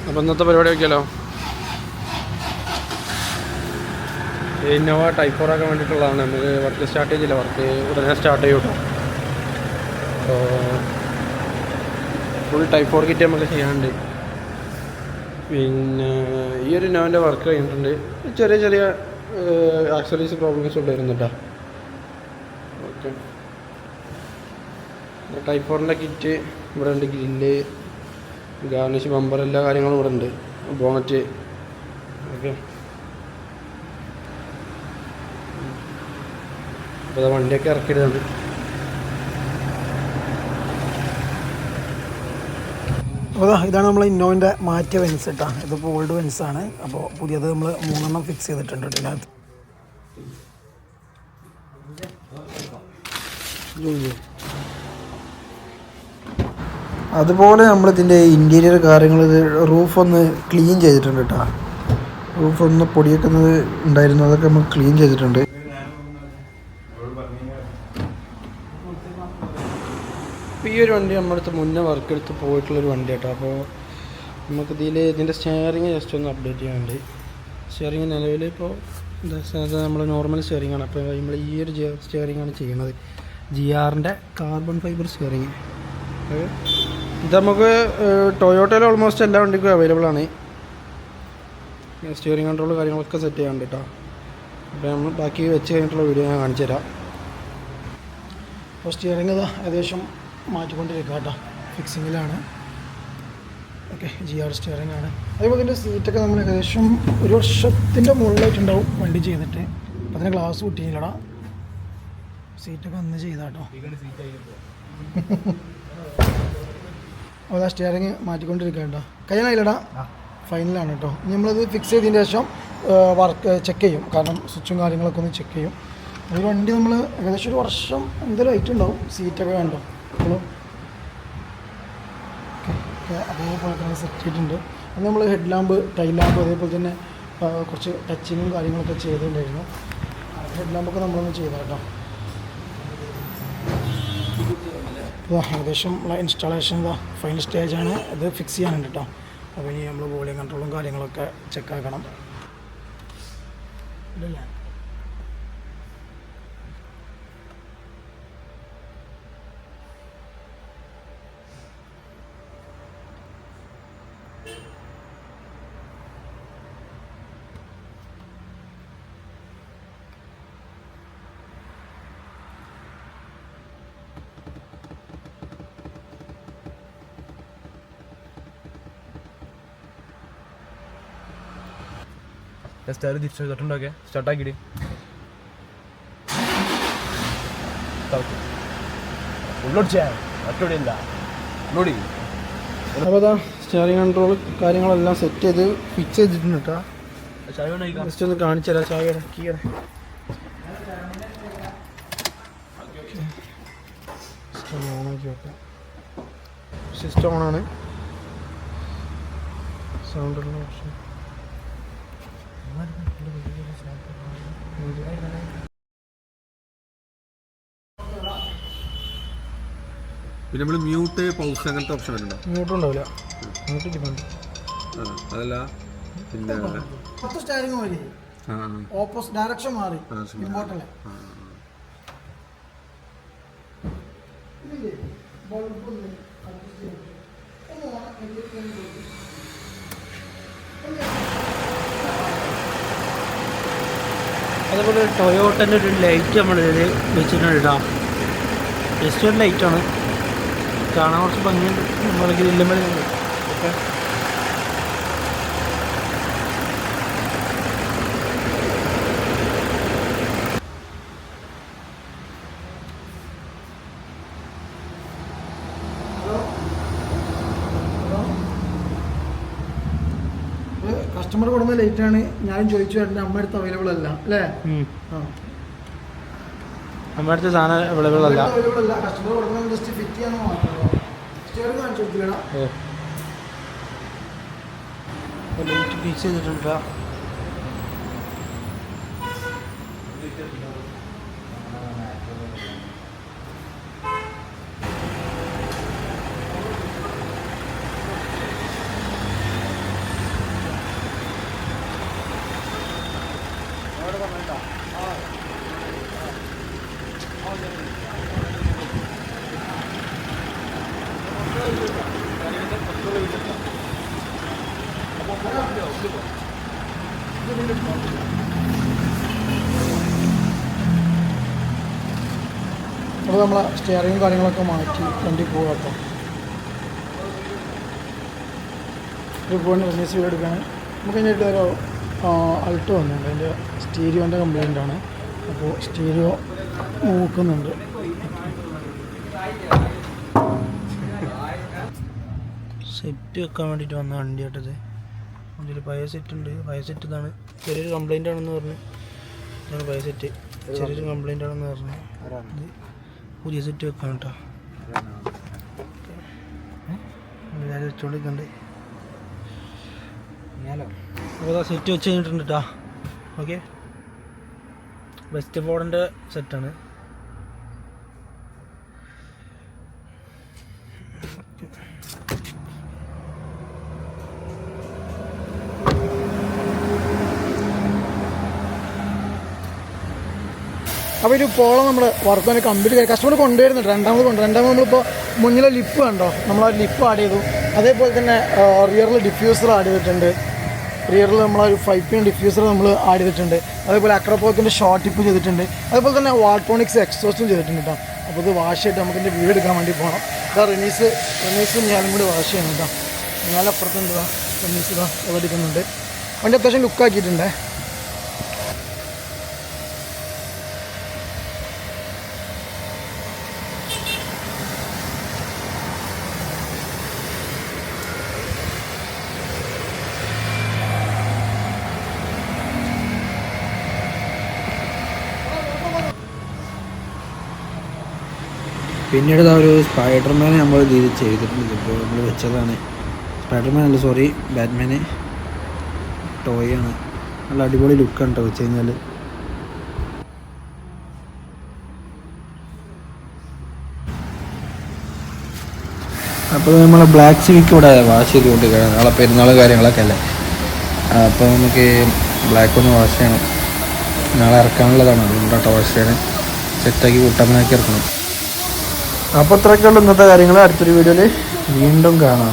അപ്പോൾ ഇന്നത്തെ പരിപാടി വയ്ക്കാമല്ലോ. ഇന്നോവ ടൈപ്പ് 4 ആക്കാൻ വേണ്ടിയിട്ടുള്ളതാണ്. നമുക്ക് വർക്ക് സ്റ്റാർട്ട് ചെയ്തില്ല, വർക്ക് ഉടനെ സ്റ്റാർട്ട് ചെയ്യും കേട്ടോ. അപ്പോൾ ഫുൾ ടൈപ്പ് 4 കിറ്റ് നമുക്ക് ചെയ്യാനുണ്ട്. പിന്നെ ഈ ഒരു ഇന്നോവൻ്റെ വർക്ക് കഴിഞ്ഞിട്ടുണ്ട്. ചെറിയ ചെറിയ ആക്സറീസ് പ്രോബ്ലംസ് ഉണ്ടായിരുന്നു കേട്ടോ. ഓക്കെ, ടൈപ്പ് 4ൻ്റെ കിറ്റ് ഇവിടെ ഉണ്ട്. ഗ്രില്ല്, ഗാർണിഷ്, ബമ്പർ, എല്ലാ കാര്യങ്ങളും ഇവിടെ ഉണ്ട്. ബോണറ്റ്. ഓക്കെ, അപ്പോൾ വണ്ടിയൊക്കെ ഇറക്കിയിടുന്നുണ്ട്. അപ്പോൾ ഇതാണ് നമ്മൾ ഇന്നോവിൻ്റെ മാറ്റിയ വെൻസ് കേട്ടോ. ഇതിപ്പോൾ ഓൾഡ് വെൻസാണ്. അപ്പോൾ പുതിയത് നമ്മൾ 3 ഫിക്സ് ചെയ്തിട്ടുണ്ട് ഇതിനകത്ത്. അതുപോലെ നമ്മളിതിൻ്റെ ഇൻറ്റീരിയർ കാര്യങ്ങൾ റൂഫൊന്ന് ക്ലീൻ ചെയ്തിട്ടുണ്ട് കേട്ടോ. റൂഫൊന്ന് പൊടിയൊക്കെ ഉണ്ടായിരുന്നു, അതൊക്കെ നമ്മൾ ക്ലീൻ ചെയ്തിട്ടുണ്ട്. ഈ ഒരു വണ്ടി നമ്മുടെ അടുത്ത് മുന്നേ വർക്ക് എടുത്ത് പോയിട്ടുള്ളൊരു വണ്ടി കേട്ടോ. അപ്പോൾ നമുക്ക് ഇതിൻ്റെ സ്റ്റിയറിങ് ജസ്റ്റ് ഒന്ന് അപ്ഡേറ്റ് ചെയ്യാനുണ്ട്. സ്റ്റിയറിങ് നിലവിൽ ഇപ്പോൾ നമ്മൾ നോർമൽ സ്റ്റിയറിംഗ് ആണ്. അപ്പോൾ നമ്മൾ ഈ ഒരു സ്റ്റിയറിംഗ് ആണ് ചെയ്യുന്നത്. GR-ൻ്റെ കാർബൺ ഫൈബർ സ്റ്റിയറിങ്. ഇത് നമുക്ക് ടൊയോട്ടയിൽ ഓൾമോസ്റ്റ് എല്ലാ വണ്ടിക്കും അവൈലബിൾ ആണ്. സ്റ്റിയറിംഗ് കൺട്രോൾ കാര്യങ്ങളൊക്കെ സെറ്റ് ചെയ്യാനുണ്ട് കേട്ടോ. അപ്പോൾ നമ്മൾ ബാക്കി വെച്ച് കഴിഞ്ഞിട്ടുള്ള വീഡിയോ ഞാൻ കാണിച്ചു തരാം. അപ്പോൾ സ്റ്റിയറിംഗ് ഏകദേശം മാറ്റിക്കൊണ്ടിരിക്കുക കേട്ടോ, ഫിക്സിങ്ങിലാണ്. ഓക്കെ, GR സ്റ്റിയറിംഗ് ആണ്. അതേപോലെ ഇതിൻ്റെ സീറ്റൊക്കെ നമ്മൾ ഏകദേശം 1 വർഷത്തിൻ്റെ മുകളിലായിട്ടുണ്ടാവും വണ്ടി ചെയ്തിട്ട്. അപ്പോൾ അതിന് ഗ്ലാസ് പൊട്ടിയില്ലടാ, സീറ്റൊക്കെ ഒന്ന് ചെയ്താട്ടോ. അപ്പോൾ ആ സ്റ്റിയറിംഗ് മാറ്റിക്കൊണ്ടിരിക്കുക കേട്ടോ. കഴിയാനായില്ലടാ, ഫൈനലാണ് കേട്ടോ. നമ്മളത് ഫിക്സ് ചെയ്തതിന് ശേഷം വർക്ക് ചെക്ക് ചെയ്യും. കാരണം സ്വിച്ചും കാര്യങ്ങളൊക്കെ ഒന്ന് ചെക്ക് ചെയ്യും. ഒരു വണ്ടി നമ്മൾ ഏകദേശം 1 വർഷം എന്തെങ്കിലും ആയിട്ടുണ്ടാവും. സീറ്റൊക്കെ കണ്ടോ അപ്പോൾ അതേപോലെ തന്നെ സെറ്റ് ചെയ്തിട്ടുണ്ട്. അത് നമ്മൾ ഹെഡ് ലാമ്പ്, ടൈൽ ലാമ്പ്, അതേപോലെ തന്നെ കുറച്ച് ടച്ചിങ്ങും കാര്യങ്ങളൊക്കെ ചെയ്തിട്ടുണ്ടായിരുന്നു. ഹെഡ് ലാമ്പൊക്കെ നമ്മളൊന്ന് ചെയ്താൽ കേട്ടോ. ഏകദേശം ഇൻസ്റ്റാളേഷൻ ഫൈനൽ സ്റ്റേജാണ്. ഇത് ഫിക്സ് ചെയ്യാനുണ്ട് കേട്ടോ. അപ്പോൾ ഇനി നമ്മൾ വോളിയം കൺട്രോളും കാര്യങ്ങളൊക്കെ ചെക്കാക്കണം. ഇല്ലല്ലേ സ്റ്റയർ തിരിച്ചു തൊട്ടുണ്ടോക്കെ സ്റ്റാർട്ടാക്കിയിട്ട് അപ്പോൾ അതാ സ്റ്റിയറിംഗ് കൺട്രോൾ കാര്യങ്ങളെല്ലാം സെറ്റ് ചെയ്ത് ഫിക്സ് ചെയ്തിട്ടുണ്ട് കേട്ടോ. ജസ്റ്റ് ഒന്ന് കാണിച്ചു തരാം. ചായയുടെ കീയുടെ ഓണാക്കി വെക്കാം. സിസ്റ്റം ഓണാണ്. സൗണ്ടുള്ള ഓപ്ഷൻ. പിന്നെ നമ്മൾ മ്യൂട്ട്, പൗസ് അങ്ങനത്തെ ഓപ്ഷൻ വരുന്നുണ്ടോ? മ്യൂട്ട് ഉണ്ടാവില്ല. Mute depend. അതല്ല പിന്നെ സ്റ്റിയറിംഗ് മാറി, ഓപ്പോസിറ്റ് ഡയറക്ഷൻ മാറി. ഇമ്പോർട്ടല്ലേ അതേപോലെ ടൊയോട്ടൻ്റെ ഒരു ലൈറ്റ് നമ്മളിതിൽ വെച്ചിട്ടുണ്ട് കേട്ടോ. ജസ്റ്റ് ഒരു ലൈറ്റാണ്, കാണാൻ കുറച്ച് ഭംഗിയുണ്ട്. നമ്മൾ ഗ്രില്ലുമ്പോൾ ഓക്കെ. കസ്റ്റമർ കൊടുന്ന ലേറ്റാണ്. ഞാനും ചോദിച്ചു, എൻ്റെ അമ്മ അടുത്ത് അവൈലബിൾ അല്ല അല്ലേ? നമ്മുടെ അടുത്ത് സാധനം അവൈലബിൾ അല്ല. കസ്റ്റമർ കൊടുക്കുന്ന ജസ്റ്റ് ഫിറ്റ് ചെയ്യാനോ മാത്രമേ. സ്റ്റിയറിംഗ് കാണിച്ചു കൊടുക്കില്ലടാ. ലൈറ്റ് ഫിക്സ് ചെയ്തിട്ടുണ്ട്. അപ്പോൾ നമ്മളെ സ്റ്റിയറിങ്ങും കാര്യങ്ങളൊക്കെ മാറ്റി വണ്ടി പോകാം കേട്ടോ. ഒരു പോയിന്റ് റെനീസ് വീഡിയോ എടുക്കുകയാണ്. നമുക്ക് കഴിഞ്ഞിട്ട് ഒരു അൾട്ടോ വന്നിട്ടുണ്ട്. അതിൻ്റെ സ്റ്റീരിയോൻ്റെ കംപ്ലൈൻ്റ് ആണ്. അപ്പോൾ സ്റ്റീരിയോ നോക്കുന്നുണ്ട്. സെറ്റ് വെക്കാൻ വേണ്ടിയിട്ട് വന്ന വണ്ടി കേട്ടത്. ഇതിൽ പഴയ സെറ്റ് ഉണ്ട്. പഴയ സെറ്റ് ഇതാണ്. ചെറിയൊരു കംപ്ലൈൻ്റ് ആണെന്ന് പറഞ്ഞ് ഇതാണ് പഴയ സെറ്റ്. ചെറിയൊരു കംപ്ലൈൻ്റ് ആണെന്ന് പറഞ്ഞ് ഇത് പുതിയ സെറ്റ് വെക്കാൻ കേട്ടോ. എല്ലാവരും വെച്ചുകൊണ്ടിരിക്കുന്നുണ്ട്. അപ്പോൾ സെറ്റ് വെച്ച് കഴിഞ്ഞിട്ടുണ്ട് കേട്ടോ. ഓക്കെ, വെസ്റ്റ് ഫോർഡിൻ്റെ സെറ്റാണ്. അപ്പോൾ ഒരു പോളം നമ്മൾ വർക്ക് തന്നെ കംപ്ലീറ്റ് കസ്റ്റമർ കൊണ്ടുവരുന്നുണ്ട്. രണ്ടാമത് നമ്മളിപ്പോൾ മുന്നിലെ ലിപ്പ് കണ്ടോ, നമ്മളാ ലിപ്പ് ആഡ് ചെയ്തു. അതേപോലെ തന്നെ റിയറിൽ ഡിഫ്യൂസർ ആഡ് ചെയ്തിട്ടുണ്ട്. റിയറിൽ നമ്മളൊരു 5 ഡിഫ്യൂസർ നമ്മൾ ആഡ് ചെയ്തിട്ടുണ്ട്. അതേപോലെ അക്രോപോക്കിൻ്റെ ഷോർട്ട് ടിപ്പ് ചെയ്തിട്ടുണ്ട്. അതേപോലെ തന്നെ വാൾട്രോണിക്സ് എക്സോസ്റ്റും ചെയ്തിട്ടുണ്ട് കേട്ടോ. അപ്പോൾ ഇത് വാഷ് ചെയ്തിട്ട് നമുക്ക് ഇതിൻ്റെ വീഡിയോ എടുക്കാൻ വേണ്ടി പോകണം. ഇതാ റെനീസും ഞാനും കൂടി വാഷ് ചെയ്യണം കേട്ടോ. ഞാനപ്പുറത്തുണ്ട് റെനീസ് ഇതാ എവിടെ എടുക്കുന്നുണ്ട്. വണ്ടി അത്യാവശ്യം ലുക്കാക്കിയിട്ടുണ്ട്. പിന്നീട് ഒരു സ്പൈഡർമാനെ നമ്മൾ ഇതിൽ ചെയ്തിട്ടുണ്ട്. ഇപ്പോൾ നമ്മൾ വെച്ചതാണ്. സ്പൈഡർമാൻ അല്ല, സോറി, ബാറ്റ്മാന് ടോയ് ആണ്. നല്ല അടിപൊളി ലുക്കാണ് കേട്ടോ വെച്ച് കഴിഞ്ഞാൽ. അപ്പോൾ നമ്മൾ ബ്ലാക്ക് സിവിക്ക് ഇവിടെ വാഷ് ചെയ്തുകൊണ്ടിരിക്കുകയാണ്. നാളെ പെരുന്നാൾ കാര്യങ്ങളൊക്കെ അല്ലേ. അപ്പോൾ നമുക്ക് ബ്ലാക്ക് ഒന്ന് വാഷ് ചെയ്യണം. നാളെ ഇറക്കാനുള്ളതാണ്. അതുകൊണ്ടാട്ടോ വാഷ് ചെയ്യണം. സെറ്റാക്കി കൂട്ടാമനാക്കി ഇറക്കണം. അപ്പോൾ ഇത്രയൊക്കെയുള്ള ഇന്നത്തെ കാര്യങ്ങൾ. അടുത്തൊരു വീഡിയോയിൽ വീണ്ടും കാണാം.